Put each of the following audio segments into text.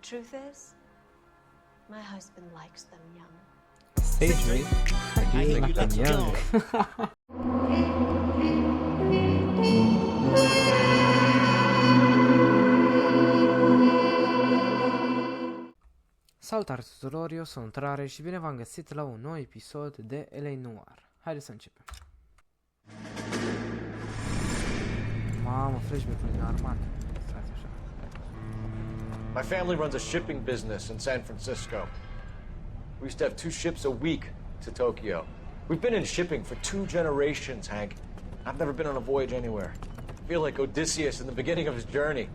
The truth is, my husband likes them young. Sage, I like them young. Salutare tuturor, eu sunt Noire și bine v-am găsit la un nou episod de LA Noire. Haideți să începem. Mamă, flashback-ul din armată. Stați așa. My family runs a shipping business in San Francisco. We used to have 2 ships a week to Tokyo. We've been in shipping for 2 generations, Hank. I've never been on a voyage anywhere. I feel like Odysseus in the beginning of his journey.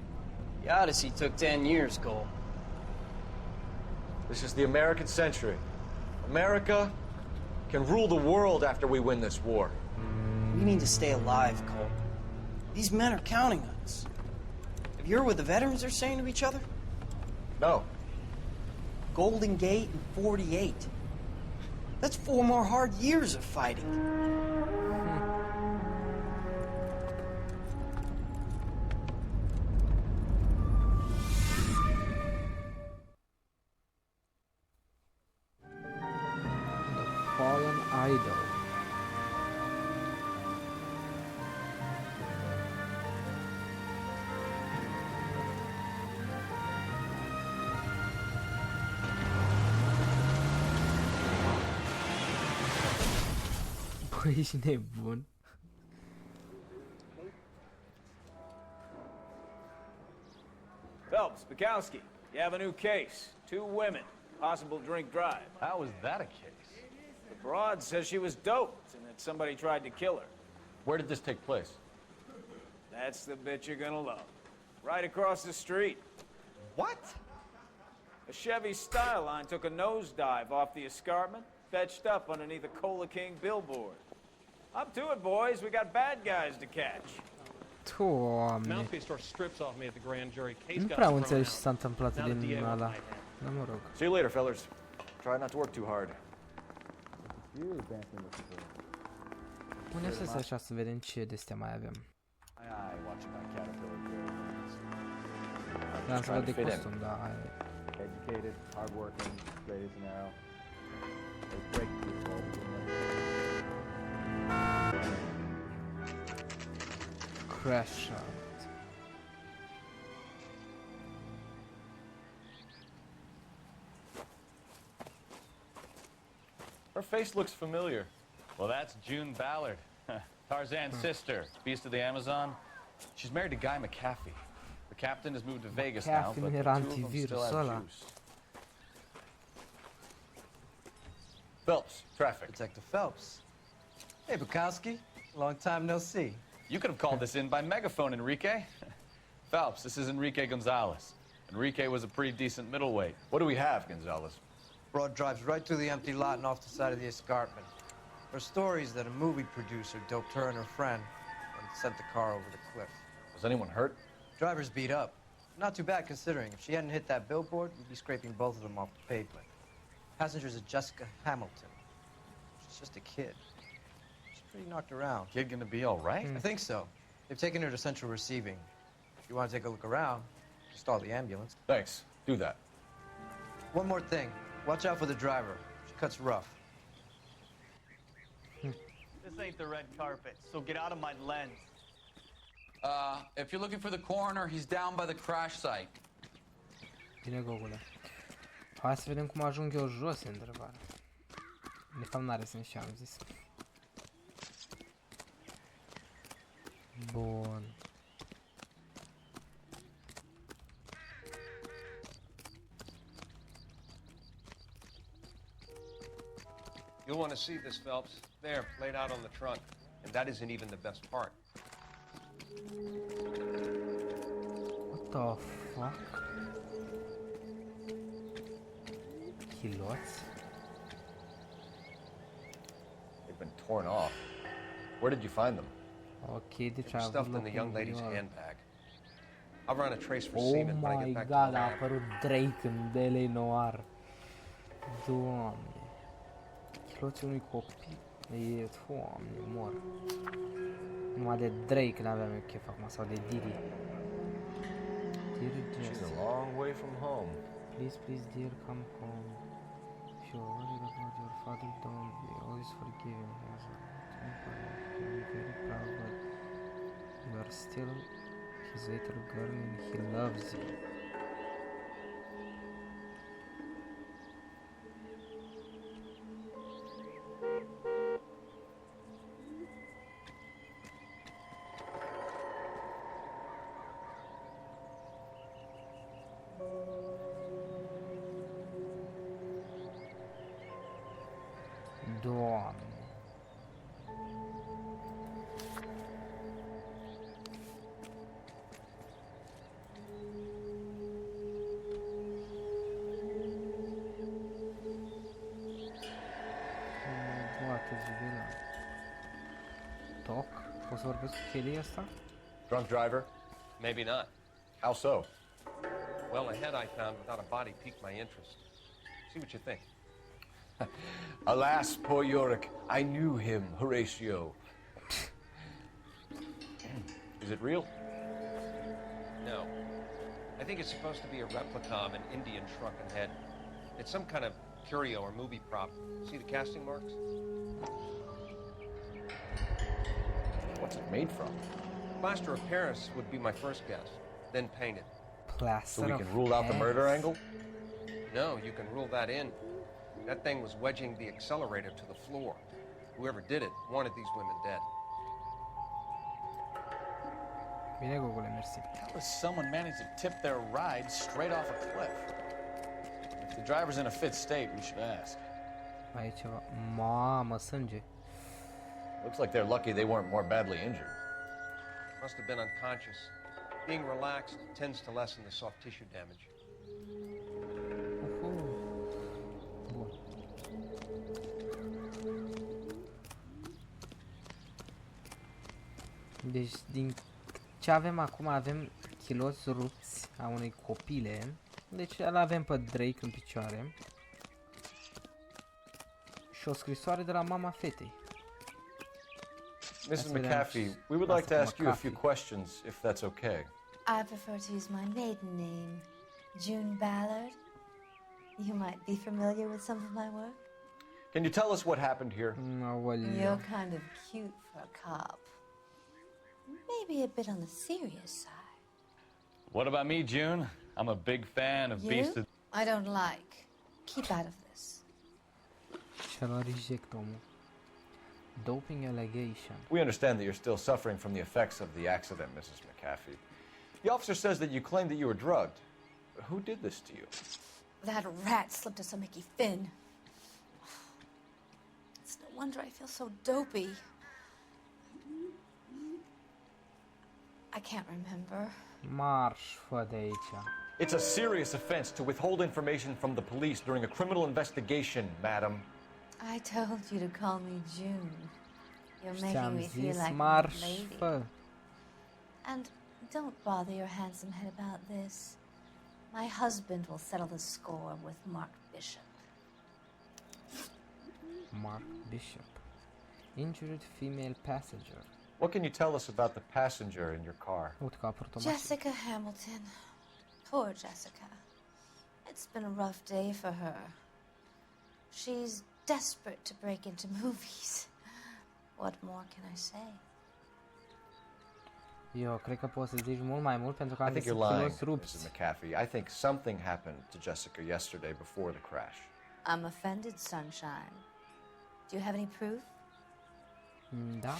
The Odyssey took 10 years, Cole. This is the American century. America can rule the world after we win this war. We need to stay alive, Cole. These men are counting on us. Have you heard what the veterans are saying to each other? No. Golden Gate in 48. That's 4 more hard years of fighting. Fallen Idol. Băi, ești nebun. Phelps, Bukowski, you have a new case. 2 women, possible drink drive. How is that a case? The broad says she was doped and that somebody tried to kill her. Where did this take place? That's the bit you're gonna love. Right across the street. What? A Chevy Styline took a nosedive off the escarpment, fetched up underneath a Cola King billboard. Up to it, boys. We got bad guys to catch. Doamne. Mouthpiece store strips off me at the grand jury. Case Nu got prea am thrown înțeles ce out. s-a întâmplat Now the din DA ăla. wants my hand. Dar mă rog. See you later, fellas. Try not to work too hard. Pune să așa să vedem ce de-astea mai avem. Vreau să văd de costum, da, aia e. Educated, hardworking, straight as an arrow. They break through walls. Crash out. Her face looks familiar. Well, that's June Ballard, Tarzan's sister, beast of the Amazon. She's married to Guy McAfee. The captain has moved to Vegas now, McAfee but the era 2 of them still antivirus ăla. have juice. Phelps, traffic. Detective Phelps. Hey, Bukowski. Long time no see. You could have called this in by megaphone, Enrique. Phelps, this is Enrique Gonzalez. Enrique was a pretty decent middleweight. What do we have, Gonzalez? Broad drives right through the empty lot and off the side of the escarpment. Her story is that a movie producer doped her and her friend and sent the car over the cliff. Was anyone hurt? Driver's beat up. Not too bad considering. If she hadn't hit that billboard, we'd be scraping both of them off the pavement. Passengers are Jessica Hamilton. She's just a kid. She's pretty knocked around. Kid gonna be all right? I think so. They've taken her to central receiving. If you want to take a look around, just call the ambulance. Thanks. Do that. One more thing. Watch out for the driver. She cuts rough. This ain't the red carpet, so get out of my lens. If you're looking for the coroner, he's down by the crash site. Bine, Gogule. Hai să vedem cum ajung eu jos, e întrebarea. De fapt n-are sens ce am zis. Bun. You'll want to see this, Phelps. There, laid out on the trunk. And that isn't even the best part. What the fuck? Chiloți? They've been torn off. Where did you find them? Ok, deci They're a avut stuffed in loc the young un lady's duel. handbag. I'll run a trace for Oh semen when I my get back god, to the a van. apărut Drake în LA Noire. Doamne. Chiloții unui copil. E, doamne, mor. Numai de Drake n-aveam eu chef acum, sau de Diddy. Dear She's a long way from home. Please, please, dear, come home. If you're worried about your father, don't be. Always forgive him. He has a I'm very proud, but you are still his little girl and he loves you. Doamne. Toc? Poți să vorbesc cu chelia asta? Drunk driver? Maybe not. How so? Well, a head I found without a body piqued my interest. See what you think. Alas, poor Yorick, I knew him, Horatio. Is it real? No. I think it's supposed to be a replica of an Indian shrunken head. It's some kind of curio or movie prop. See the casting marks? What's it made from? Plaster of Paris would be my first guess, then painted. Plaster So we can rule out the murder angle? No, you can rule that in. That thing was wedging the accelerator to the floor. Whoever did it wanted these women dead. Bine, Google, mersi. How does someone manage to tip their ride straight off a cliff? If the driver's in a fit state, we should ask. Mai e ceva. Mamă, sânge. Looks like they're lucky they weren't more badly injured. Must have been unconscious. Being relaxed tends to lessen the soft tissue damage. Bun. Deci, din ce avem acum, avem chiloți rupți a unei copile. Deci, îl avem pe Drake în picioare. Și o scrisoare de la mama fetei. Mrs. McAfee, we would like to ask you a few questions, if that's okay. I prefer to use my maiden name, June Ballard. You might be familiar with some of my work. Can you tell us what happened here? You're kind of cute for a cop. Maybe a bit on the serious side. What about me, June? I'm a big fan of Beast of... I don't like. Keep out of this. Și-a reject omul. Doping allegation. We understand that you're still suffering from the effects of the accident, Mrs. McAfee. The officer says that you claim that you were drugged. Who did this to you? That rat slipped us a Mickey Finn. It's no wonder I feel so dopey. I can't remember. Marș, fă de aici. It's a serious offense to withhold information from the police during a criminal investigation, madam. I told you to call me June. You're making Ți-am me feel zis like a marș, lady. fă. And don't bother your handsome head about this. My husband will settle the score with Mark Bishop. Mark Bishop. Injured female passenger. What can you tell us about the passenger in your car? Uite că a apărut o mașină. Jessica Hamilton. Poor Jessica. It's been a rough day for her. She's desperate to break into movies. What more can I say? Eu cred că poți să zici mult mai mult pentru că I am think găsit you're lying, kiloți rupți. Mrs. McAfee. I think something happened to Jessica yesterday before the crash. I'm offended, Sunshine. Do you have any proof? Da.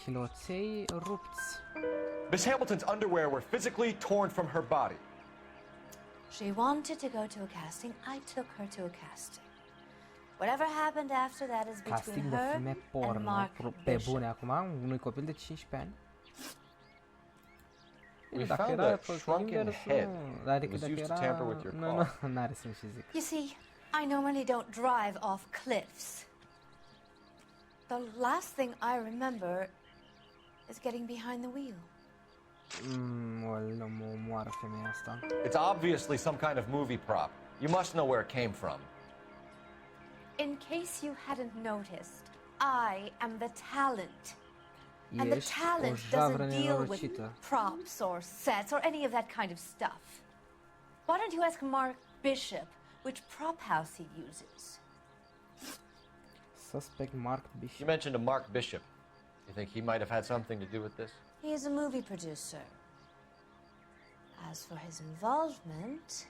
Chiloței rupți. Miss Hamilton's underwear were physically torn from her body. She wanted to go to a casting. I took her to a casting. Whatever happened after that is between Casting de her filme and porno. Mark Pe Bishop. bune acum, unui copil de 15 ani. We Dacă found era a pe shrunken invers, head nu. Adică was dacă used to era... tamper with your Nu, car. nu, n-are să-mi și zic. You see, I normally don't drive off cliffs. The last thing I remember is getting behind the wheel. Mă omoară femeia asta. It's obviously some kind of movie prop. You must know where it came from. In case you hadn't noticed, I am the talent. And the Ești o talent javră doesn't deal with nenorocită. props or sets or any of that kind of stuff. Why don't you ask Mark Bishop which prop house he uses? Suspect Mark Bishop. You mentioned a Mark Bishop. You think he might have had something to do with this? He is a movie producer. As for his involvement,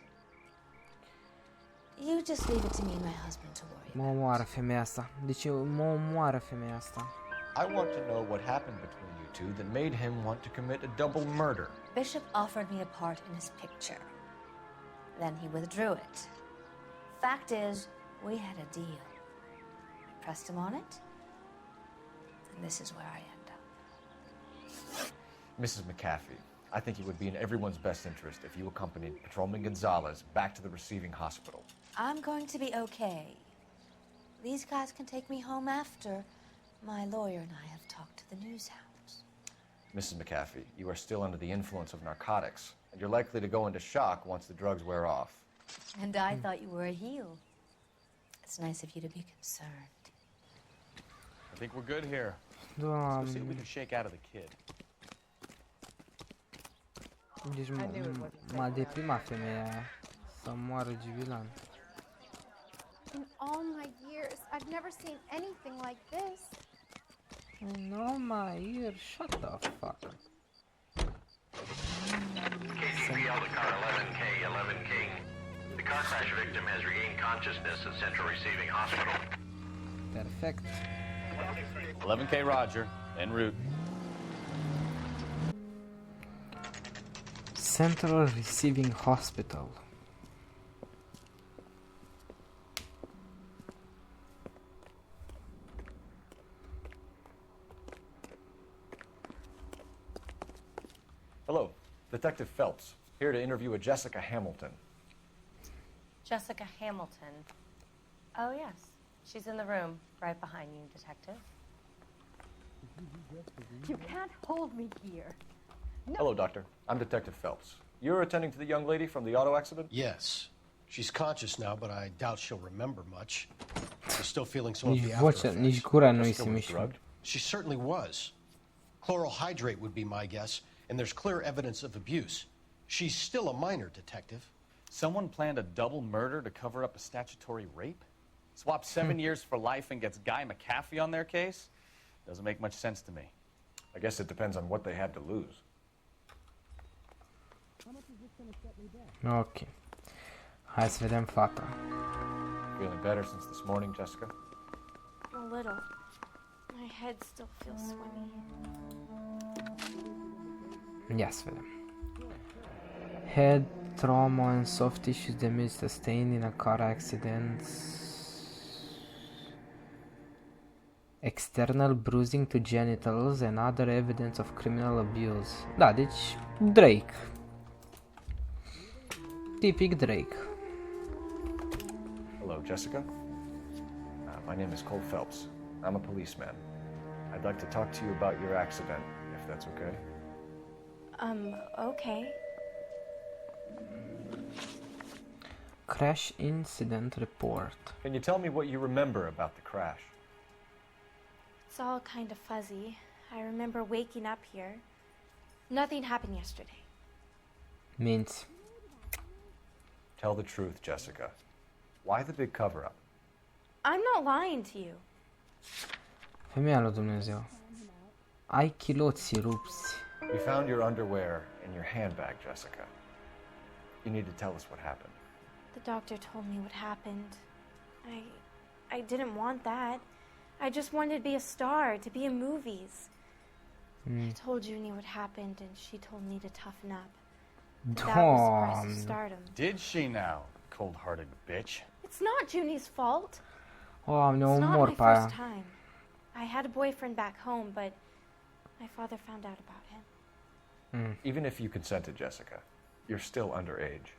you just leave it to me and my husband to worry Mă about. omoară femeia asta. Deci mă omoară femeia asta. I want to know what happened between you two that made him want to commit a double murder. Bishop offered me a part in his picture. Then he withdrew it. Fact is, we had a deal. I pressed him on it, and this is where I end up. Mrs. McAfee, I think it would be in everyone's best interest if you accompanied Patrolman Gonzalez back to the receiving hospital. I'm going to be okay. These guys can take me home after my lawyer and I have talked to the news hounds. Mrs. McAfee, you are still under the influence of narcotics, and you're likely to go into shock once the drugs wear off. And I thought you were a heel. It's nice of you to be concerned. I think we're good here. Let's see Doamne. what we can shake out of the kid. Deci m-a deprimat femeia aia. Să moară Givilan. In all my years, I've never seen anything like this. No, my ear, shut the fuck up. KCPL to car 11K, 11K. The car crash victim has regained consciousness at Central Receiving Hospital. Perfect. 11K Roger, en route. Central Receiving Hospital. Hello, Detective Phelps, here to interview a Jessica Hamilton. Jessica Hamilton. Oh, yes. She's in the room, right behind you, Detective. You can't hold me here. No. Hello, Doctor. I'm Detective Phelps. You're attending to the young lady from the auto accident? Yes. She's conscious now, but I doubt she'll remember much. She's still feeling some of Nici the vocea, after nici gura nu-i se mișcă. She certainly was. Chloral hydrate would be my guess, and there's clear evidence of abuse. She's still a minor, Detective. Someone planned a double murder to cover up a statutory rape? Swap 7 years for life and gets Guy McAfee on their case? Doesn't make much sense to me. I guess it depends on what they had to lose. Ok. Hai să vedem fata. Feeling better since this morning, Jessica? A little. My head still feels swimming. Ia să vedem. Head trauma and soft tissues damage sustained in a car accident. External bruising to genitals and other evidence of criminal abuse. Da, deci Drake. Tipic Drake. Hello, Jessica. My name is Cole Phelps. I'm a policeman. I'd like to talk to you about your accident, if that's okay. Okay. Crash incident report. Can you tell me what you remember about the crash? It's all kind of fuzzy. I remember waking up here. Nothing happened yesterday. Minți. Tell the truth, Jessica. Why the big cover-up? I'm not lying to you. Femeia lui Dumnezeu. Ai chiloții rupți. We found your underwear in your handbag, Jessica. You need to tell us what happened. The doctor told me what happened. I didn't want that. I just wanted to be a star, to be in movies. I told Junie what happened, and she told me to toughen up. That was the price of stardom. Did she now, cold-hearted bitch? It's not Junie's fault. Doamne, It's not omor my pe aia. first time. I had a boyfriend back home, but my father found out about him. Even if you consented, Jessica, you're still underage.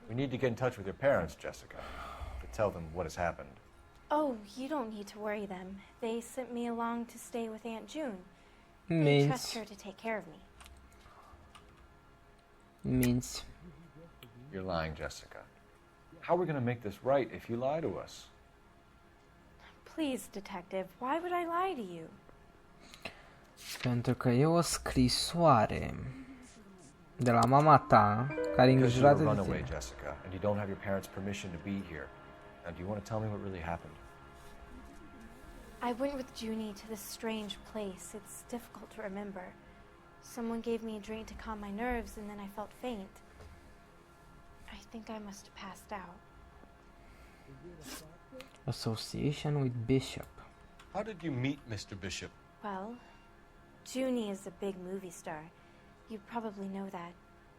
We need to get in touch with your parents, Jessica, to tell them what has happened. Oh, you don't need to worry them. They sent me along to stay with Aunt June. They Minți. trust her to take care of me. Minți. You're lying, Jessica. How are we going to make this right if you lie to us? Please, detective, why would I lie to you? Pentru că e o scrisoare de la mama ta care e Because you're a îngrijorată de runaway, tine. Jessica, and you don't have your parents' permission to be here. Now, do you want to tell me what really happened? I went with Junie to this strange place. It's difficult to remember. Someone gave me a drink to calm my nerves, and then I felt faint. I think I must have passed out. Association with Bishop. How did you meet Mr. Bishop? Well, Junie is a big movie star. You probably know that.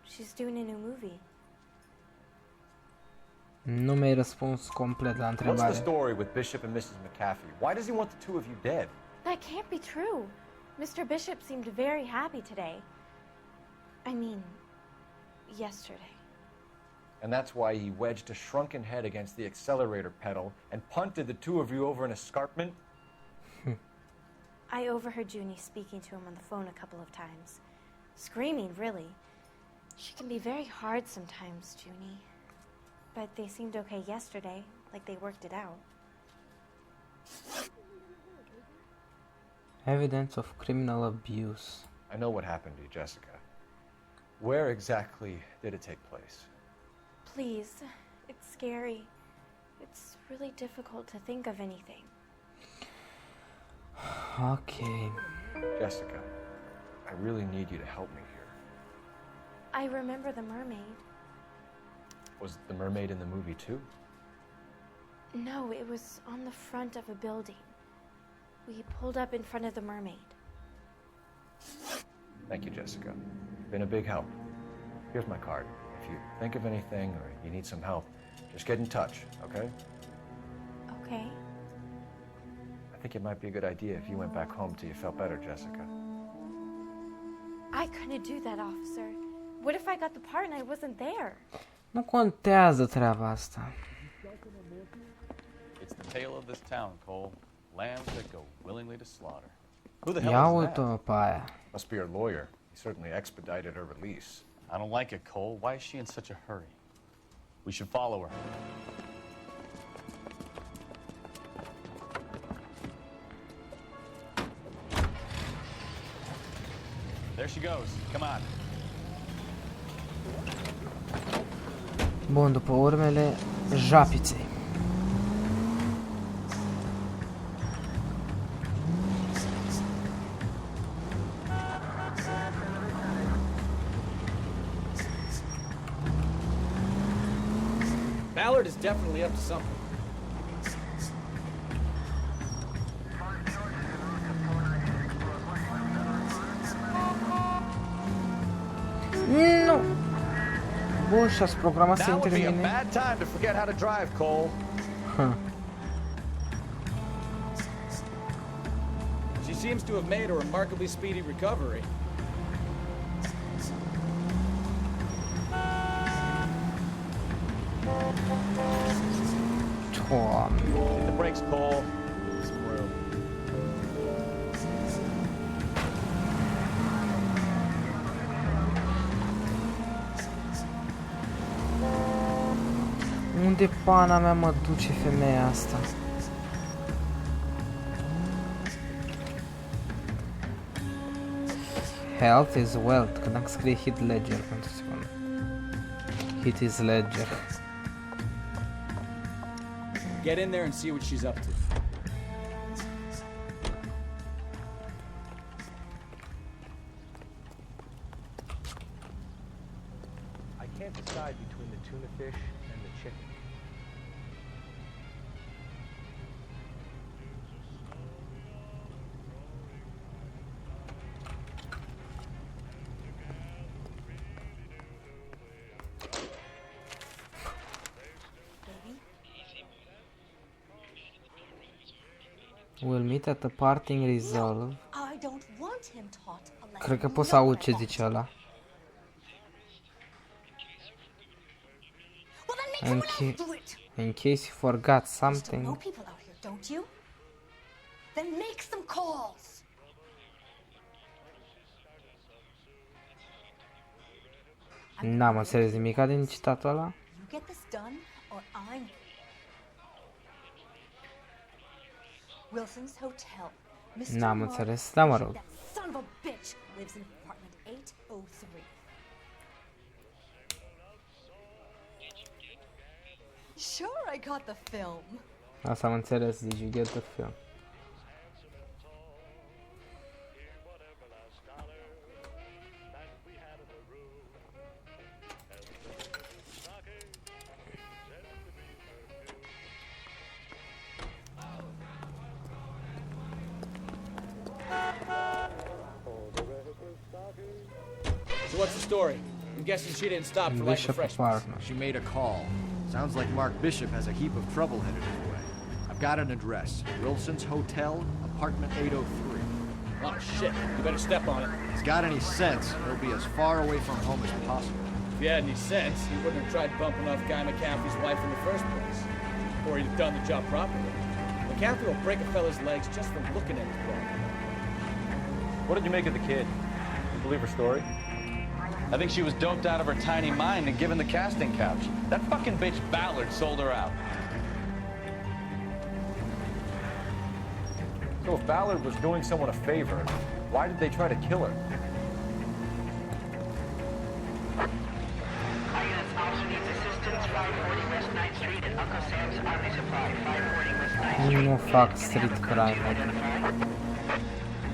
She's doing a new movie. Nu mi-ai răspuns complet la What's the întrebare. story with Bishop and Mrs. McAfee? Why does he want the two of you dead? That can't be true. Mr. Bishop seemed very happy today. I mean, yesterday. And that's why he wedged a shrunken head against the accelerator pedal and punted the two of you over an escarpment? I overheard Junie speaking to him on the phone a couple of times. Screaming, really. She can be very hard sometimes, Junie. But they seemed okay yesterday, like they worked it out. Evidence of criminal abuse. I know what happened to you, Jessica. Where exactly did it take place? Please, it's scary. It's really difficult to think of anything. Ok. Jessica, I really need you to help me here. I remember the mermaid. Was the mermaid in the movie too? No, it was on the front of a building. We pulled up in front of the mermaid. Thank you, Jessica. You've been a big help. Here's my card. If you think of anything or you need some help, just get in touch, okay? Okay. I think it might be a good idea if you went back home till you felt better, Jessica. I couldn't do that, officer. What if I got the part and I wasn't there? Nu contează treaba asta. It's the tale of this town, Cole. Lambs that go willingly to slaughter. Who the hell Ia is uite-o pe aia. Must be her lawyer. He certainly expedited her release. I don't like it, Cole. Why is she in such a hurry? We should follow her. There she goes. Come on. Bun, după urmele japiței. Ballard is definitely up to something. Nu! Bun, și-ați programat să Now would intre be în a mine? bad time to forget how to drive, Cole. She seems to have made a remarkably speedy recovery. Doamne. Hit the brakes, Cole. Some room. Unde pana mea mă duce femeia asta? Health is wealth. Când am scrie hit ledger pentru secundă. Hit is ledger. Get in there and see what she's up to. I can't decide between the tuna fish and the chicken. We'll meet at the parting resolve. I don't want him taught a lesson. Cred că pot să aud ce zice ăla. In case you forgot You know something. people out here, don't you? Then make some calls. N-am înțeles nimica din citatul ăla. You get this done, or I'm. Wilson's Hotel. N-am înțeles, dar mă rog. That son of a bitch lives in apartment 803. Sure, I got the film. Asta am înțeles, did you get the film? So what's the story? I'm guessing she didn't stop for light refreshments. She made a call. Sounds like Mark Bishop has a heap of trouble headed his way. I've got an address. Wilson's Hotel, apartment 803. Oh shit, you better step on it. If he's got any sense, he'll be as far away from home as possible. If he had any sense, he wouldn't have tried bumping off Guy McCaffrey's wife in the first place. Or he'd have done the job properly. McCaffrey will break a fella's legs just from looking at his body. What did you make of the kid? You believe her story? I think she was doped out of her tiny mind and given the casting couch. That fucking bitch Ballard sold her out. So if Ballard was doing someone a favor, why did they try to kill her? Units, officer needs assistance, 540 West 9th Street at Uncle Sam's Army Supply, 540 West 9th Street. Nu fac street crime.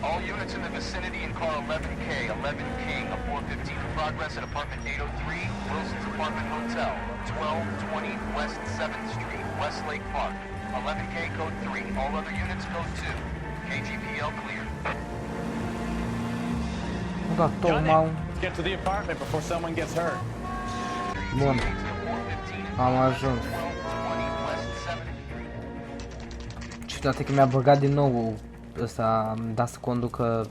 All units in the vicinity in car 11K, 11 King, a 415 for progress at apartment 803, Wilson's Apartment Hotel, 1220 West 7th Street, Westlake Park. 11K code 3, all other units code 2. KGPL cleared. Let's get to the apartment before someone gets hurt. Bun. Am ajuns. Ciudate că mi-a băgat din nou ăsta, am dat să conducă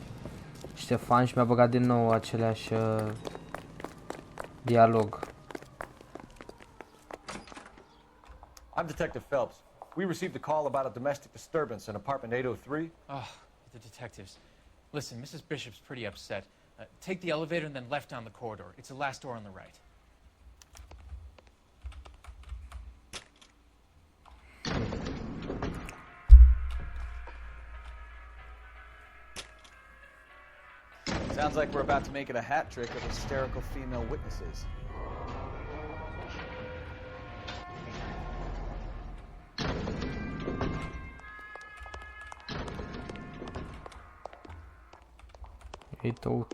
Ștefan și mi-a băgat din nou același dialog. I'm Detective Phelps. We received a call about a domestic disturbance in apartment 803. Oh, the detectives. Listen, Mrs. Bishop's pretty upset. Take the elevator and then left down the corridor. It's the last door on the right. Sounds like we're about to make it a hat trick of hysterical female witnesses.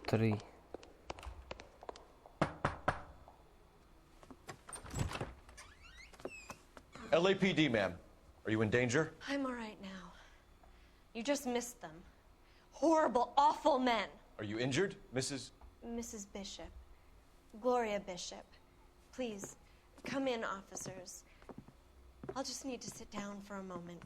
Three. LAPD, ma'am. Are you in danger? I'm all right now. You just missed them. Horrible, awful men. Are you injured, Mrs. Mrs. Bishop. Gloria Bishop. Please, come in, officers. I'll just need to sit down for a moment.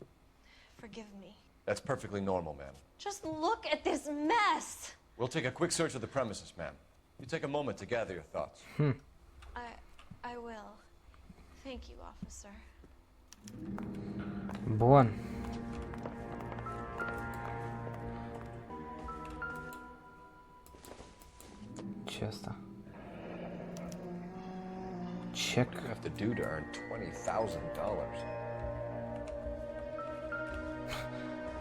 Forgive me. That's perfectly normal, ma'am. Just look at this mess. We'll take a quick search of the premises, ma'am. You take a moment to gather your thoughts. I will. Thank you, officer. Bun. Ce asta? Check. What do you have to do to earn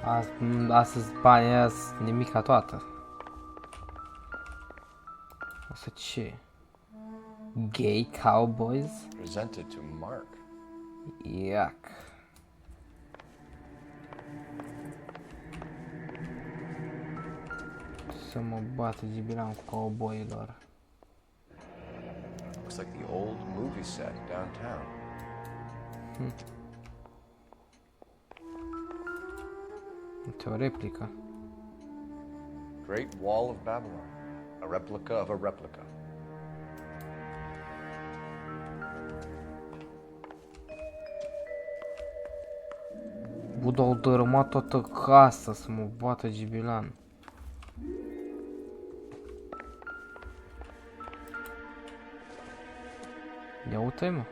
$20,000? Astăzi banii aia sunt nimica toată. Asta ce? Gay cowboys? Presented to Mark. Yuck. Să mă bată gibiran cu cowboyilor. Looks like the old movie set downtown. Uite o replică. Great Wall of Babylon. A replica of a replica. Buda au dărâmat toată casa să mă bată gibilan. Ia uite, mă.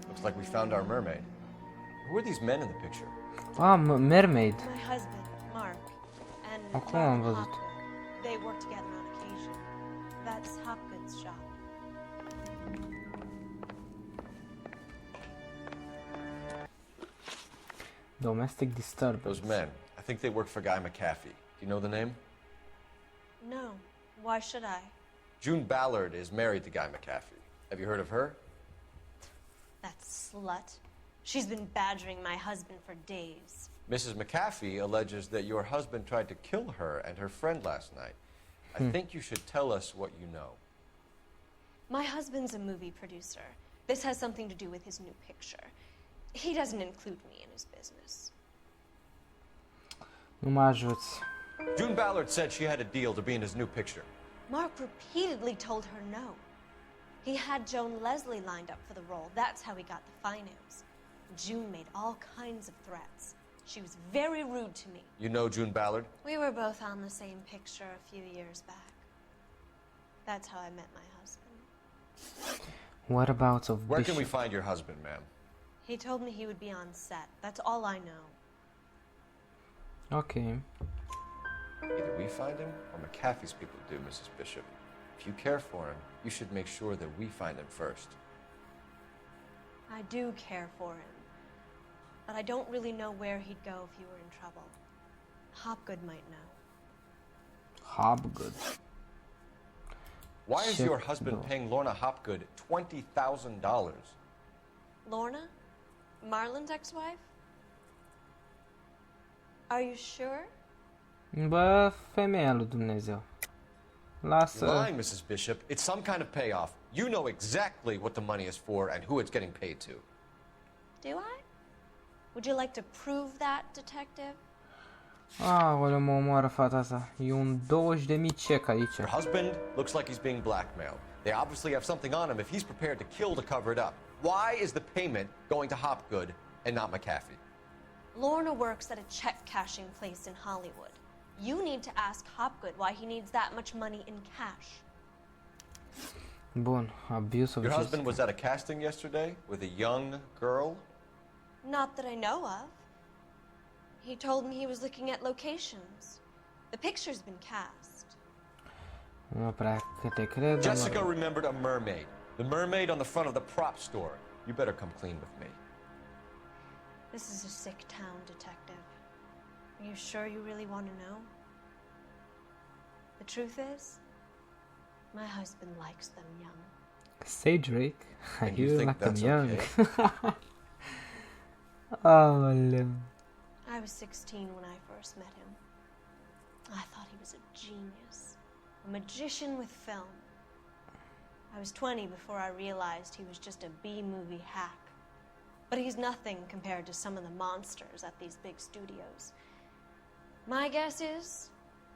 Looks like we found our mermaid. Who are these men in the picture? Ah, mermaid. My husband, Mark, and Acum am văzut. Hopgood. They work together on occasion. That's Hopgood's shop. Domestic disturbance. Those men, I think they work for Guy McAfee. Do you know the name? No. Why should I? June Ballard is married to Guy McAfee. Have you heard of her? That slut. She's been badgering my husband for days. Mrs. McAfee alleges that your husband tried to kill her and her friend last night. I think you should tell us what you know. My husband's a movie producer. This has something to do with his new picture. He doesn't include me in his business. Nu mă ajuți. June Ballard said she had a deal to be in his new picture. Mark repeatedly told her no. He had Joan Leslie lined up for the role. That's how he got the finance. June made all kinds of threats. She was very rude to me. You know June Ballard? We were both on the same picture a few years back. That's how I met my husband. Whereabouts of Where Bishop? can we find your husband, ma'am? He told me he would be on set. That's all I know. Okay. Either we find him or McAfee's people do, Mrs. Bishop. If you care for him, you should make sure that we find him first. I do care for him. But I don't really know where he'd go if he were in trouble. Hopgood might know. Hopgood. Why is your husband paying Lorna Hopgood $20,000? Lorna? Marlon's ex-wife? Are you sure? Bă, femeia lui Dumnezeu. Lasă. You're lying, Mrs. Bishop. It's some kind of payoff. You know exactly what the money is for and who it's getting paid to. Do I? Would you like to prove that, detective? Aoleu, mă omoară fata asta. E un 20.000 cec aici. Your husband looks like he's being blackmailed. They obviously have something on him if he's prepared to kill to cover it up. Why is the payment going to Hopgood and not McAfee? Lorna works at a check-cashing place in Hollywood. You need to ask Hopgood why he needs that much money in cash. Bun, abuse of Your husband was at a casting yesterday with a young girl? Not that I know of. He told me he was looking at locations. The picture's been cast. Nu prea că te cred. Jessica remembered a mermaid. The mermaid on the front of the prop store. You better come clean with me. This is a sick town, detective. Are you sure you really want to know? The truth is, my husband likes them young. Cedric, And you you think like them that's young. okay? Aoleu. I was 16 when I first met him. I thought he was a genius, a magician with film. I was 20 before I realized he was just a B-movie hack. But he's nothing compared to some of the monsters at these big studios. My guess is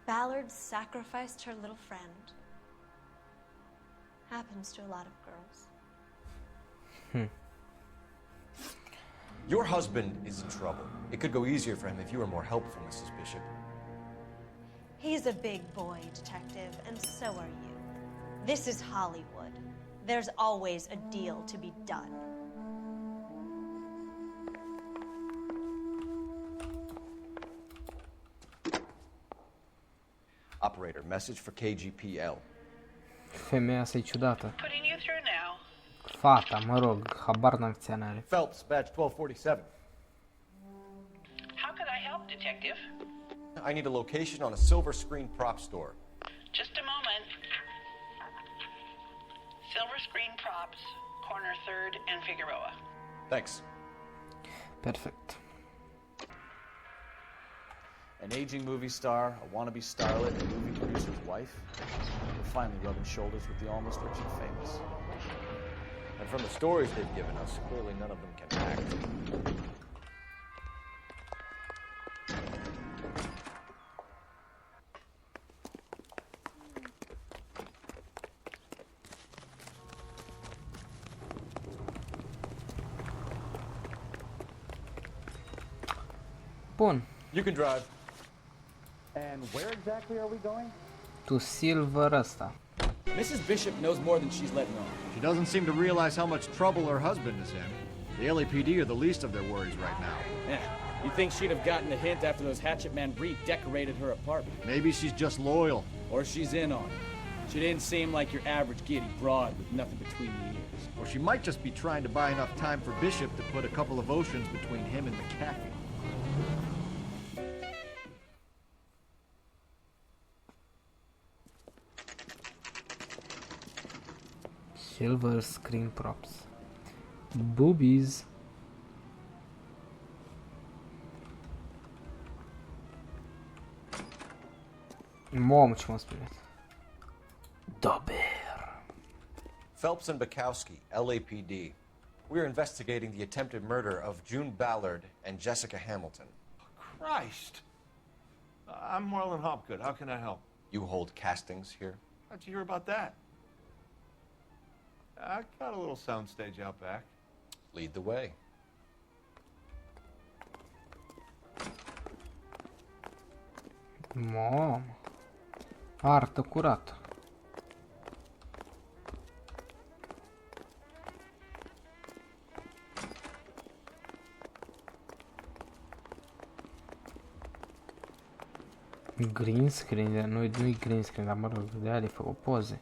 Ballard sacrificed her little friend. Happens to a lot of girls. Your husband is in trouble. It could go easier for him if you were more helpful, Mrs. Bishop. He's a big boy, detective, and so are you. This is Hollywood. There's always a deal to be done. Operator, message for KGPL. Femeia asta e ciudată. Putting you through now. Fata, mă rog, habar n-am ce are. Phelps, badge 1247. How could I help, detective? I need a location on a silver screen prop store. Just a moment. Silver screen props, corner 3rd and Figueroa. Thanks. Perfect. An aging movie star, a wannabe starlet, a movie producer's wife. We're finally rubbing shoulders with the almost rich and famous. And from the stories they've given us, clearly none of them can act. Bun. You can drive. And where exactly are we going? Tu Silver ăsta. Mrs. Bishop knows more than she's letting on. She doesn't seem to realize how much trouble her husband is in. The LAPD are the least of their worries right now. Yeah, you'd think she'd have gotten a hint after those Hatchet Man redecorated her apartment. Maybe she's just loyal. Or she's in on it. She didn't seem like your average giddy broad with nothing between the ears. Or she might just be trying to buy enough time for Bishop to put a couple of oceans between him and McAfee. Silver screen props. Boobies. Mamă, ce m-a speriat. Dober. Phelps and Bukowski, LAPD. We're investigating the attempted murder of June Ballard and Jessica Hamilton. Christ! I'm Marlon Hopgood. How can I help? You hold castings here? How'd you hear about that? I got a little soundstage out back. Lead the way. Mamă. Artă curată. Green screen, nu-i green screen, dar mă rog, de aia le făcut poze.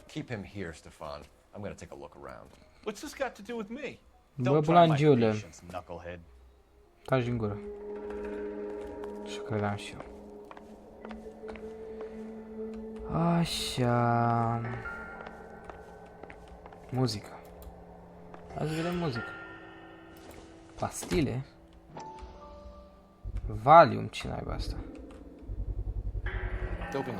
Keep him here, Stefan. I'm gonna take a look around. What's this got to do with me? Bă, bulangiule. Knucklehead. Taci din gură. Și credeam și eu. Așa. Muzică. Hai să vedem muzică. Pastile. Valium, ce naiba asta?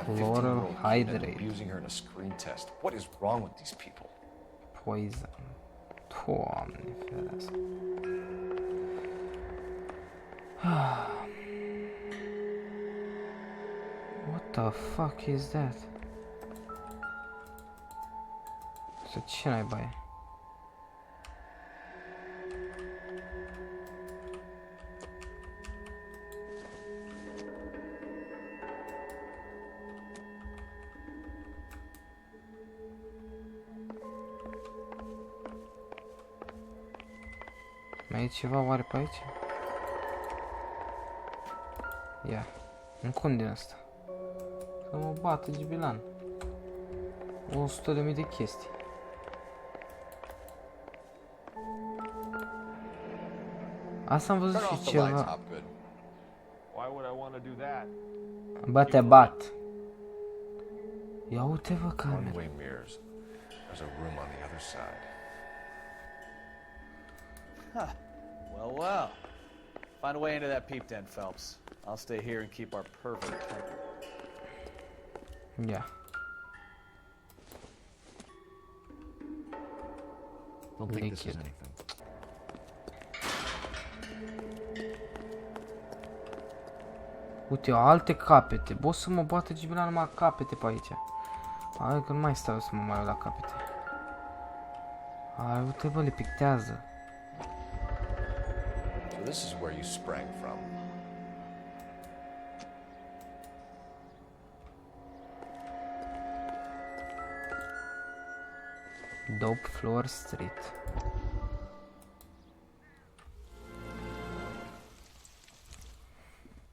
Chloral hydrate. Abusing her in a screen test. What is wrong with these people? Poison. Doamne ferească. What the fuck is that? Asta ce naiba e? Mai e ceva oare pe aici? Ia, încund din asta. Să mă bată gibilan. 100.000 de chestii. Asta am văzut și ceva. Bă, te bat. Ia uite, vă, camera. There's a room on the other side. Huh. Well, well. Find a way into that peep den, Phelps. I'll stay here and keep our pervert covered. Yeah. Don't think this is anything. Uite, alte capete. Bă, să mă bată gibila numai capete pe aici. Hai că nu mai stau să mă mai uit la capete. Hai, uite, bă, le pictează. So this is where you sprang from. Dope Floor Street.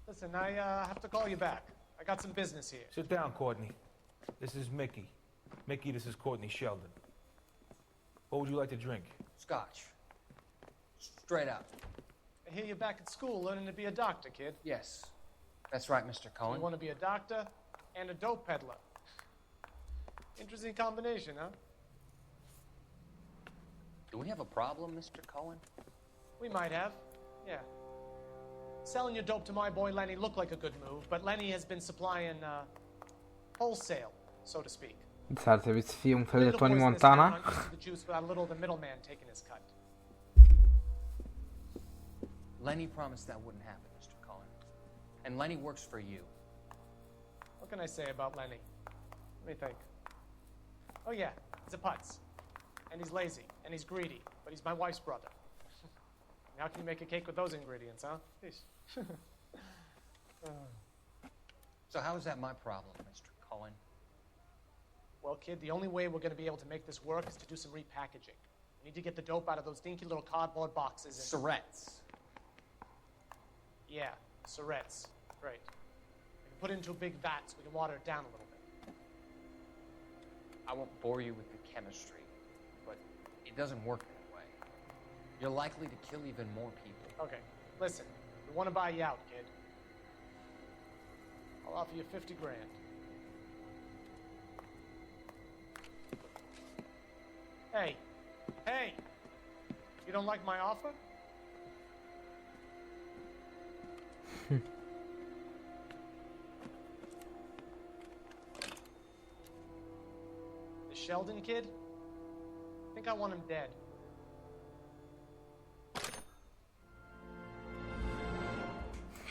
Listen, I have to call you back. I got some business here. Sit down, Courtney. This is Mickey. Mickey, this is Courtney Sheldon. What would you like to drink? Scotch. Straight out. I hear you're back at school learning to be a doctor, kid. Yes. That's right, Mr. Cohen. You want to be a doctor and a dope peddler. Interesting combination, huh? Do we have a problem, Mr. Cohen? We might have, yeah. Selling your dope to my boy Lenny looked like a good move, but Lenny has been supplying wholesale, so to speak. S-ar trebui să fie un fel de Tony Montana. Lenny promised that wouldn't happen, Mr. Cohen. And Lenny works for you. What can I say about Lenny? Let me think. Oh yeah, he's a putz. And he's lazy, and he's greedy, but he's my wife's brother. How can you make a cake with those ingredients, huh? So how is that my problem, Mr. Cohen? Well, kid, the only way we're going to be able to make this work is to do some repackaging. We need to get the dope out of those dinky little cardboard boxes and... Surrettes. Yeah, surrettes. Great. We can put it into a big vat so we can water it down a little bit. I won't bore you with the chemistry, but It doesn't work that way. You're likely to kill even more people. Okay, listen. We want to buy you out, kid. I'll offer you 50 grand. Hey, hey! You don't like my offer? The Sheldon kid? I think I want him dead.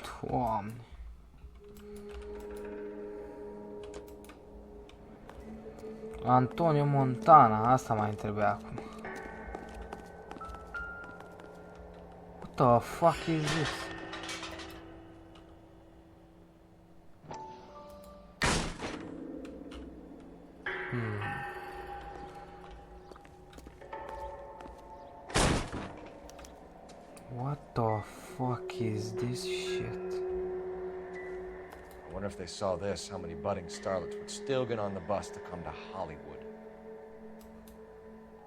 Doamne. Antonio Montana, asta mai trebuie acum. What the fuck is this? What the fuck is this shit? I wonder if they saw this, how many budding starlets would still get on the bus to come to Hollywood.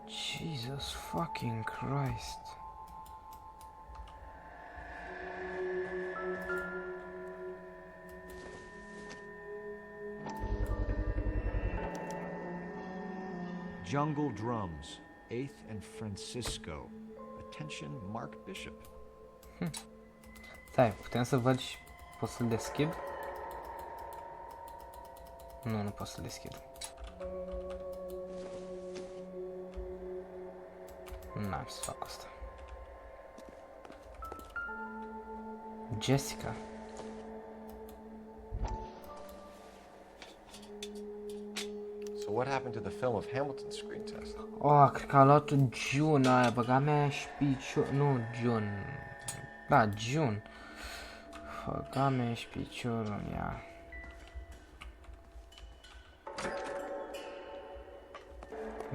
Jesus fucking Christ. Jungle Drums, 8th and Francisco. Attention, Mark Bishop. Stai, putem să văd și pot să-l deschid? Nu, nu pot să-l deschid. N-am să fac asta. Jessica. So what happened to the film of Hamilton's screen test? Oh, cred că a luat-o June aia, băga mea și picior... Nu, June. Da, June. Băga mea și piciorul în ea.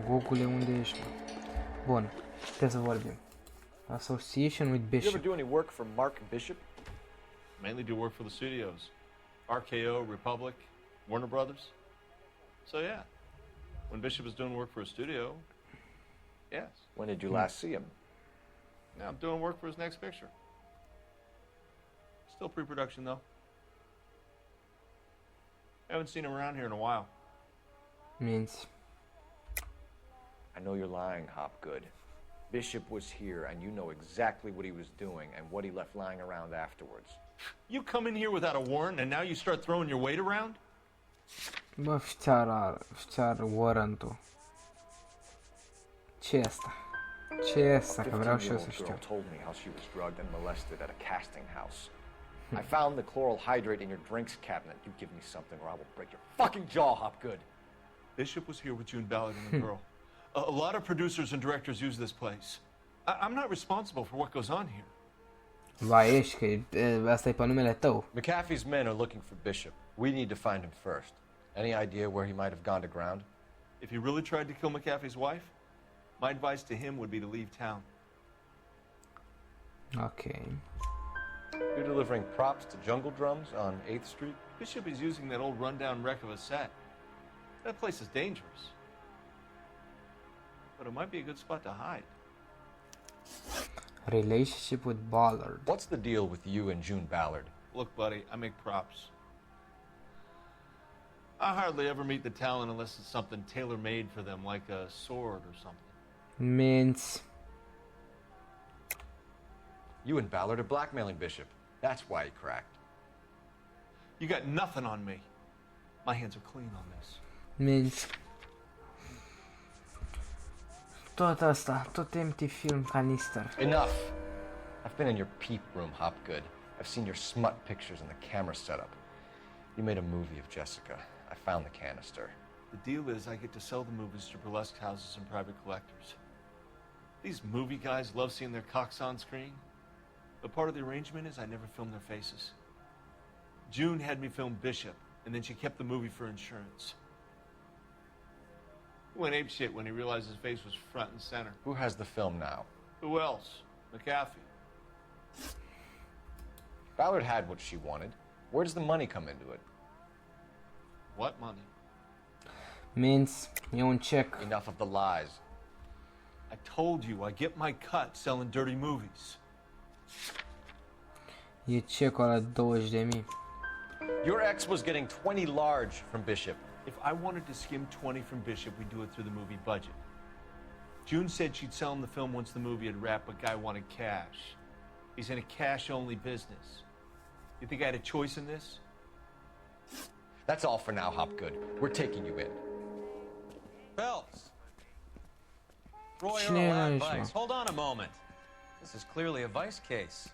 Gogule, unde ești, mă? Bun, trebuie să vorbim. Association with You ever Bishop. do any work for Mark Bishop? Mainly do work for the studios. RKO, Republic, Warner Brothers. So yeah, when Bishop was doing work for a studio, yes. When did you last see him? Now I'm doing work for his next picture. Still pre-production though. Haven't seen him around here in a while. Minți. I know you're lying, Hopgood. Bishop was here, and you know exactly what he was doing and what he left lying around afterwards. You come in here without a warrant, and now you start throwing your weight around? Bă, fițeară warrant-ul. Ce-i asta? Ce-i asta? Că vreau și eu să știu. Girl told me how she was drugged and molested at a casting house. I found the chloral hydrate in your drinks cabinet. You give me something or I will break your fucking jaw, Hopgood. Bishop was here with June Ballard and the girl. A lot of producers and directors use this place. I'm not responsible for what goes on here. Vai, ești, că asta e pe numele tău. McAfee's men are looking for Bishop. We need to find him first. Any idea where he might have gone to ground? If he really tried to kill McAfee's wife, my advice to him would be to leave town. Okay. You're delivering props to Jungle Drums on 8th Street? Bishop is using that old rundown wreck of a set. That place is dangerous. But it might be a good spot to hide. Relationship with Ballard. What's the deal with you and June Ballard? Look, buddy, I make props. I hardly ever meet the talent unless it's something tailor-made for them, like a sword or something. Minți. You and Ballard are blackmailing Bishop. That's why he cracked. You got nothing on me. My hands are clean on this. Minți. Tot asta, tot empty film canister. Enough. I've been in your peep room, Hopgood. I've seen your smut pictures and the camera setup. You made a movie of Jessica. I found the canister. The deal is I get to sell the movies to burlesque houses and private collectors. These movie guys love seeing their cocks on screen. But part of the arrangement is I never film their faces. June had me film Bishop, and then she kept the movie for insurance. He went apeshit when he realized his face was front and center. Who has the film now? Who else? McAfee. Ballard had what she wanted. Where does the money come into it? What money? Minți, e un check. Enough of the lies. I told you, I get my cut selling dirty movies. E cecul ăla 20.000. Your ex was getting 20 large from Bishop. If I wanted to skim 20 from Bishop, we'd do it through the movie budget. June said she'd sell him the film once the movie had wrapped, but Guy wanted cash. He's in a cash-only business. You think I had a choice in this? That's all for now, Hopgood. We're taking you in. Phelps. Roy Cine e Earl aici, Vice. mă? Hold on a moment. This is clearly a Vice case.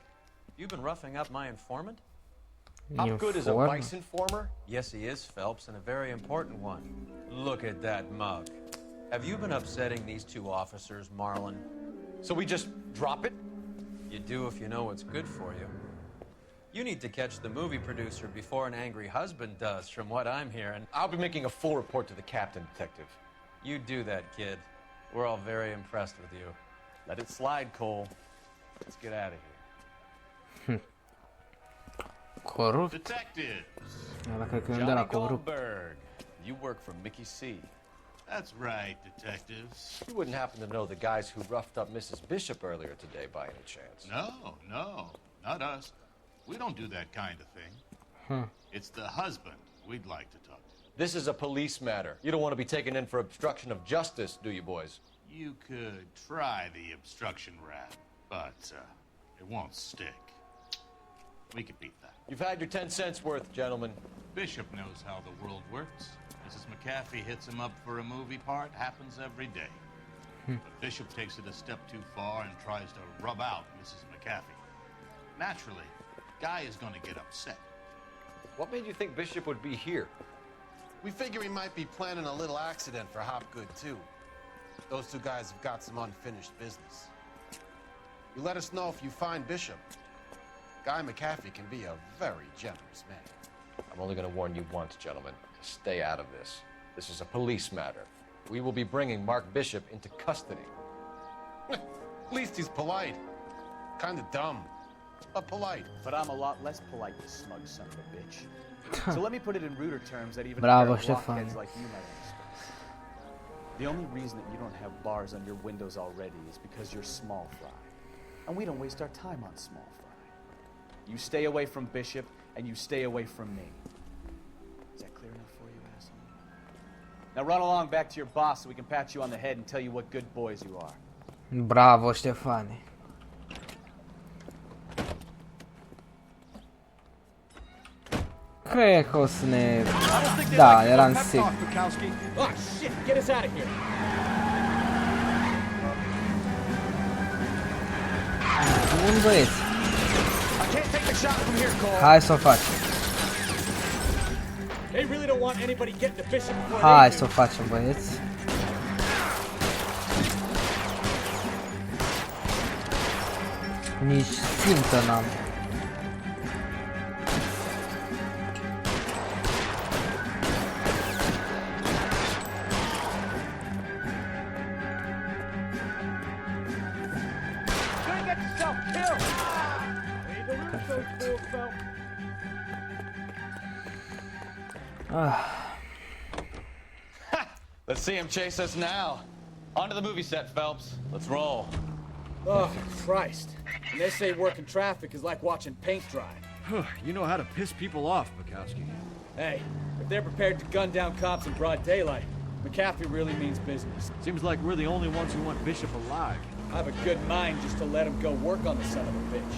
You've been roughing up my informant? Hopgood is a Informer? Vice informer? Yes, he is, Phelps, and a very important one. Look at that mug. Have you been upsetting these two officers, Marlon? So we just drop it? You do if you know what's good for you. You need to catch the movie producer before an angry husband does, from what I'm hearing. I'll be making a full report to the captain, Detective. You do that, kid. We're all very impressed with you. Let it slide, Cole. Let's get out of here. Corupt? Detectives. Ăla cred că e de la Johnny corupt. Goldberg. You work for Mickey C. That's right, detectives. You wouldn't happen to know the guys who roughed up Mrs. Bishop earlier today by any chance? No, not us. We don't do that kind of thing. It's the husband we'd like to talk to. This is a police matter. You don't want to be taken in for obstruction of justice, do you, boys? You could try the obstruction rap, but it won't stick. We could beat that. You've had your 10 cents worth, gentlemen. Bishop knows how the world works. Mrs. McAfee hits him up for a movie part, happens every day. But Bishop takes it a step too far and tries to rub out Mrs. McAfee. Naturally, Guy is going to get upset. What made you think Bishop would be here? We figure he might be planning a little accident for Hopgood, too. Those two guys have got some unfinished business. You let us know if you find Bishop. Guy McAfee can be a very generous man. I'm only going to warn you once, gentlemen. Stay out of this. This is a police matter. We will be bringing Mark Bishop into custody. At least he's polite. Kind of dumb, but polite. But I'm a lot less polite, you smug son of a bitch. So let me put it in ruder terms that even Bravo, a pair of Stefan. blockheads like you might understand. The only reason that you don't have bars on your windows already is because you're small fry. And we don't waste our time on small fry. You stay away from Bishop, and you stay away from me. Is that clear enough for you, asshole? Now run along back to your boss so we can pat you on the head and tell you what good boys you are. Bravo, Ștefane. Cred că o să ne... Da, eram sigur. Oh, shit! Get us out of here! Bun, băieți. Hai să o facem. They really don't want anybody getting to Bishop before Hai they să o facem, băieți. Nici țintă n-am. Let's see him chase us now. Onto the movie set, Phelps. Let's roll. Oh, Christ. And they say working traffic is like watching paint dry. You know how to piss people off, Bukowski. Hey, if they're prepared to gun down cops in broad daylight, McAfee really means business. Seems like we're the only ones who want Bishop alive. I have a good mind just to let him go work on the son of a bitch.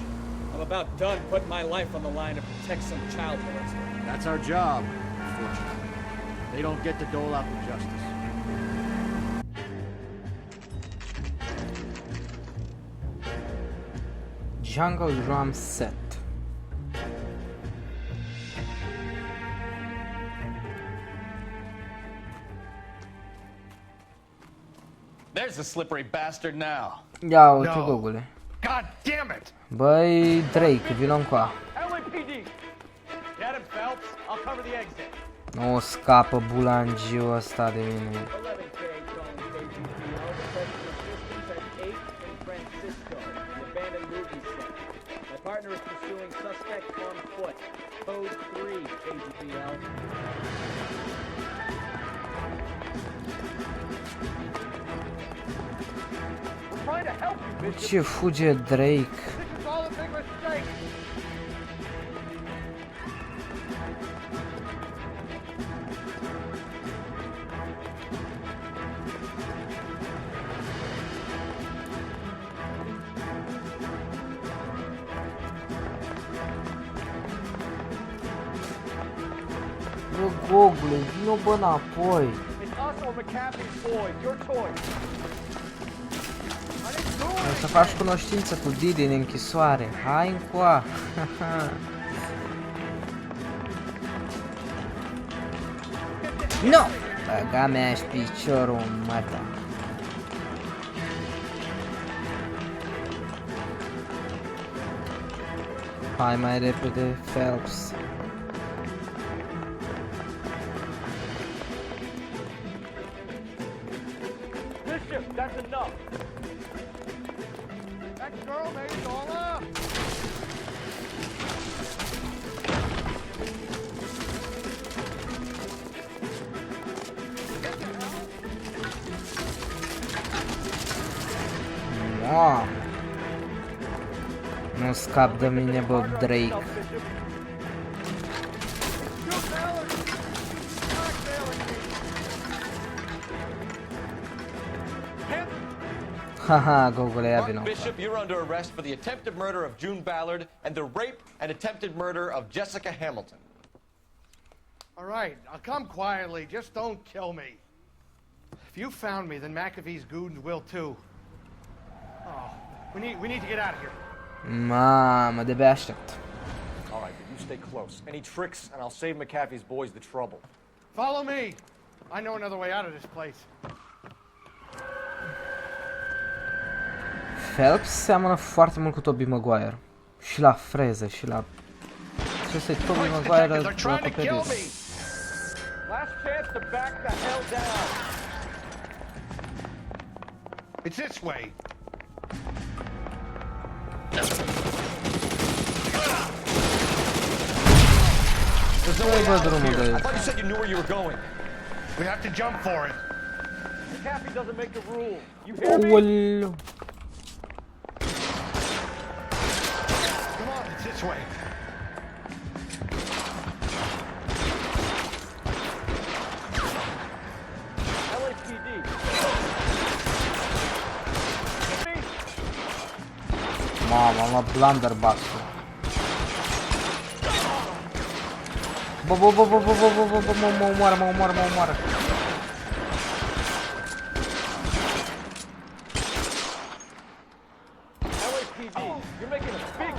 I'm about done putting my life on the line to protect some child molester. That's our job, unfortunately. They don't get to dole out the justice. Jungle drum set. There's the slippery bastard now. Ia uite, Gogule. God damn it! Băi, Drake, vino încoa. LAPD! Get him, Phelps. I'll cover the exit. Nu scapă bulangiul ăsta de mine. 11K calling KGPL. Requesting assistance at 8 in Francisco, an abandoned movie set. My partner is pursuing suspect on foot. Code 3, KGPL. Ce fuge Drake? Bă, Gogule, vino bă înapoi. O să faci cunoștință cu Didi în închisoare. Hai încoa. Nu! Băga mea-și piciorul în măta. Hai mai repede, Phelps. That's enough. That girl made it all up. Wow. Nu scap de mine, bă, Drake. Haha, Gogole, ia vino. Bishop, you're under arrest for the attempted murder of June Ballard and the rape and attempted murder of Jessica Hamilton. All right, I'll come quietly. Just don't kill me. If you found me, then McAfee's goons will too. Oh, we need to get out of here. Mamă, de-abia aștept. All right, but you stay close. Any tricks, and I'll save McAfee's boys the trouble. Follow me. I know another way out of this place. Phelps seamănă foarte mult cu Tobey Maguire. Și la freză, și la... Ce să-i Tobey Maguire la acoperit. Last chance to back the hell down. It's this way. There's no way out of here. I thought you said you knew where you were going. We have to jump for it. McAfee doesn't make the rule. You hear me? Oleu. Come on, it's this way. LAPD. Mamă, am luat blunderbuss-ul. Bă, mă omoară. LAPD, you're making a big...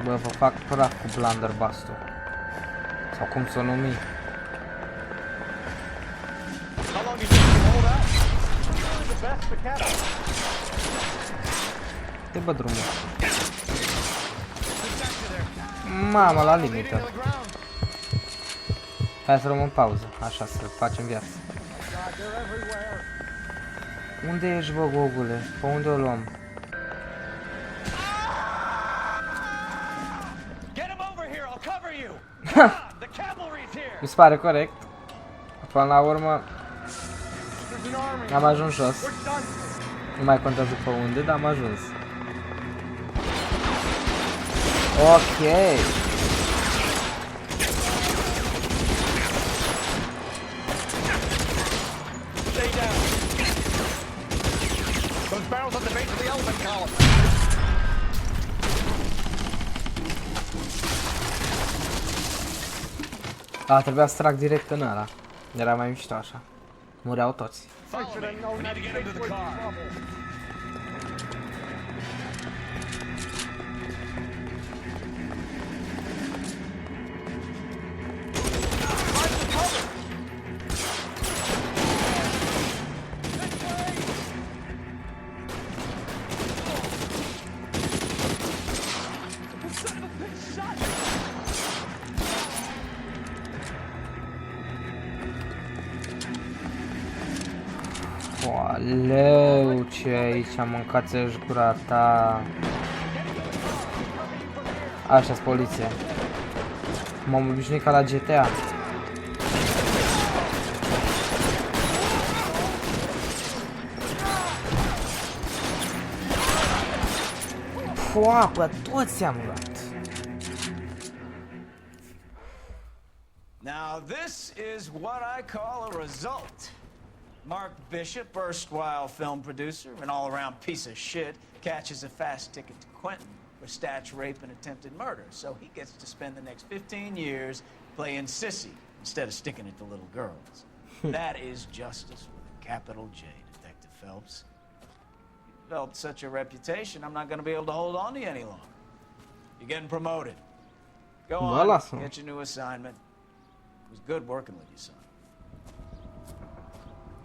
Bă, vă fac praf cu blunderbuss-ul. Sau cum să o numi. How long do you think you hold out? You're really the best McAfee. De bă drumul. Mamă, la limită. Hai să luăm în pauză, așa să facem viață. Unde ești, bă, Gogule? Pe unde o luăm? Mi se pare corect. Până la urmă am ajuns jos. Nu mai contează pe unde, dar am ajuns. Ok. Those barrels at the base of the elephant column. A, trebuia să trag direct în ăla. Era mai mișto așa. Mureau toți. Aleu, ce aici am mâncat să-și gura ta. Așa-s poliția. M-am obișnuit ca la GTA. foapă, toți am luat. Now, this is what I call a result. Mark Bishop, erstwhile film producer, an all-around piece of shit, catches a fast ticket to Quentin for snatch, rape, and attempted murder. So he gets to spend the next 15 years playing sissy instead of sticking it to little girls. That is justice with a capital J, Detective Phelps. You developed such a reputation, I'm not going to be able to hold on to you any longer. You're getting promoted. Go on, get your new assignment. It was good working with you, son.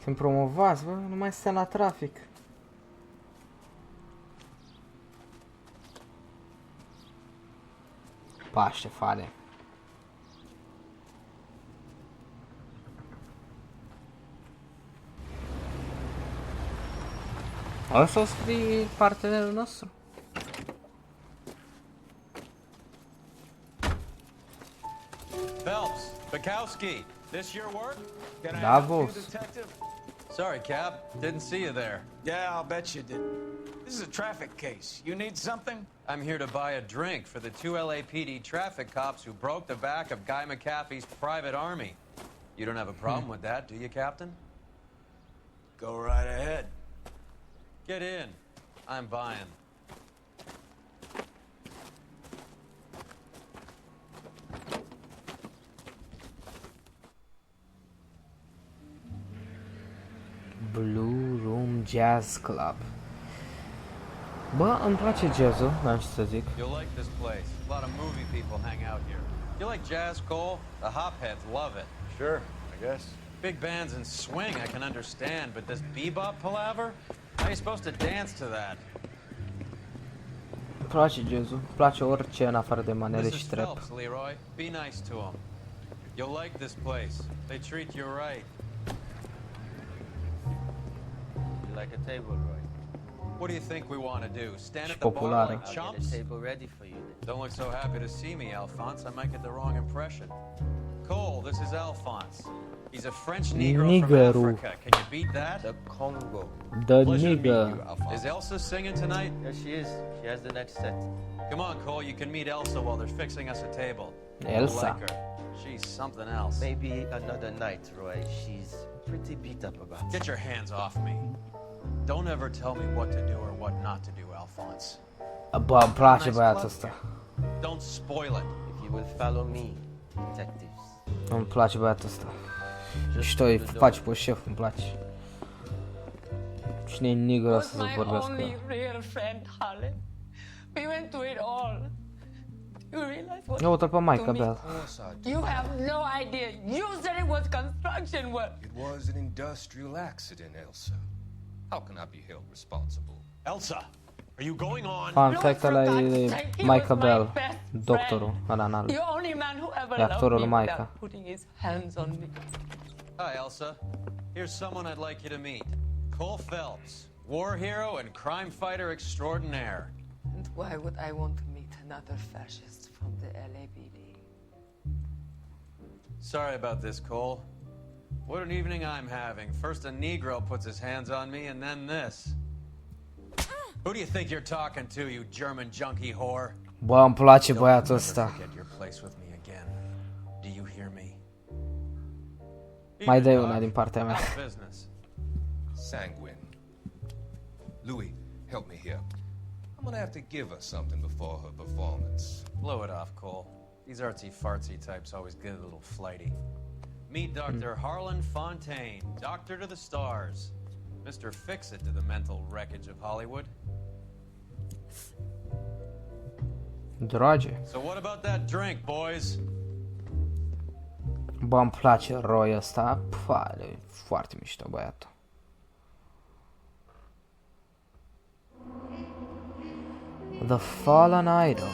Sunt promovați, bă, nu mai stăm la trafic. Pa, Ștefane. O să scrii partenerul nostru. Phelps, Bukowski, this your work? Can I Da, help you, boss. Detective? Sorry, Cap. Didn't see you there. Yeah, I'll bet you didn't. This is a traffic case. You need something? I'm here to buy a drink for the 2 LAPD traffic cops who broke the back of Guy McAfee's private army. You don't have a problem with that, do you, Captain? Go right ahead. Get in. I'm buying. Blue Room Jazz Club. Bă, îmi place jazzul, n-am ce să zic. You'll like this place. A lot of movie people hang out here. You like jazz, Cole? The hopheads love it. Sure, I guess. Big bands and swing I can understand, but this bebop palaver? How are you supposed to dance to that? Îmi place jazzul, îmi place orice în afară de manele This și is trap. Phelps, Leroy. Be nice to him. You'll like this place. They treat you right. You like a table, Roy? What do you think we want to do? Stand at the bar Populară. like I'll chumps? get a table ready for you then. Don't look so happy to see me, Alphonse. I might get the wrong impression. Cole, this is Alphonse. He's a French Negro from Niggeru. Africa. Can you beat that? The Congo. The Pleasure to meet nigger. you, Alphonse. Is Elsa singing tonight? Yes, she is. She has the next set. Come on, Cole. You can meet Elsa while they're fixing us a table. Elsa. I like her. She's something else. Maybe another night, Roy. She's pretty beat up about it. Get your hands off me. Don't ever tell me what to do or what not to do, Alphonse. Bă, îmi place băiatul ăsta. Don't spoil it. If you will follow me, detectives. Îmi place băiatul ăsta. Mișto, îi face pe șef, îmi place. Cine e nigger ăsta să vorbească? My only real friend, Harlan. We went through it all. You realize what Ia uite-l pe Maica to me? Bell. You have no idea. You said it was construction work. It was an industrial accident, Elsa. How can I be held responsible? Elsa, are you going on? Fun fact ăla e Maica Bell, doctorul ăla înalt. The only man who ever E actorul loved me Maica. without putting his hands on me. Hi, Elsa. Here's someone I'd like you to meet. Cole Phelps, war hero and crime fighter extraordinaire. And why would I want to meet another fascist from the LAPD? Sorry about this, Cole. What an evening I'm having. First a Negro puts his hands on me, and then this. Who do you think you're talking to, you German junkie whore? Bă, îmi place băiatul ăsta. Forget your place with me again. Do you hear me? Mai dai una din partea mea. Business. Sanguine. Louis, help me here. I'm gonna have to give her something before her performance. Blow it off, Cole. These artsy-fartsy types always get a little flighty. Meet Dr. Harlan Fontaine, doctor to the stars. Mr. Fix-It to the mental wreckage of Hollywood. Drage. So what about that drink, boys? Bă, îmi place Roy ăsta. Pfale, foarte mișto băiatul. The Fallen Idol.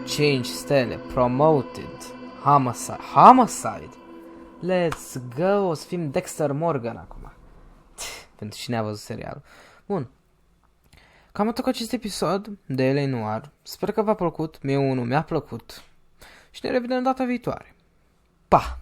5 stele. Promoted. Homicide. Homicide? Let's go. O să fim Dexter Morgan acum. Pentru cine a văzut serialul. Bun. Cam atât cu acest episod de LA Noire. Sper că v-a plăcut. Mie unul mi-a plăcut. Și ne revedem data viitoare. Pa!